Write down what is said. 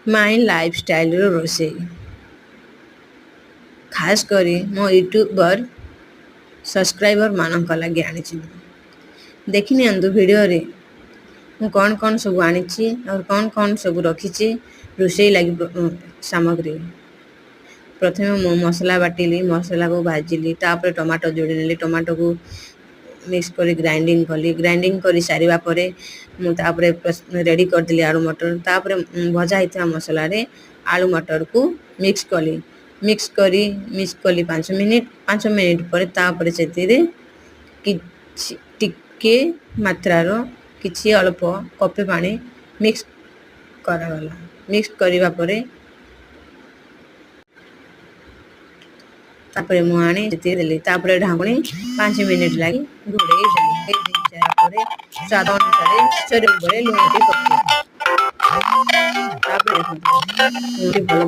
माई lifestyle रोसे खास करी मो यूट्यूबर सब्सक्राइबर मानक लगे आनी देखी नियंतु वीडियो रे मु कौन कौन सब आनी और कौन कौन सब रखी रोसे लगी सामग्री। प्रथमे मो मसला बाटिली मसला को भाजिली तापर टमाटो जोड़ी नेली टमाटो को मिक्स करी ग्राइंडिंग कली ग्राइंडिंग करी सारिबा परे मु तापरे रेडी कर दिली आलू मटर तापरे भजा हिता मसला रे आलू मटर को मिक्स कली 5 मिनिट पर तापरे सेतिरे किछि टिके मात्रा रो किछि अल्प कपे पानी मिक्स करागला मिक्स करिबा परे तापरे मु आनी सेति देली तापरे ढाकुणी 5 मिनिट लागि घोड़ेई देली ए दिन जाया परे स्वाद अनुसार चरे बळे लुण टी पके तापरे भलो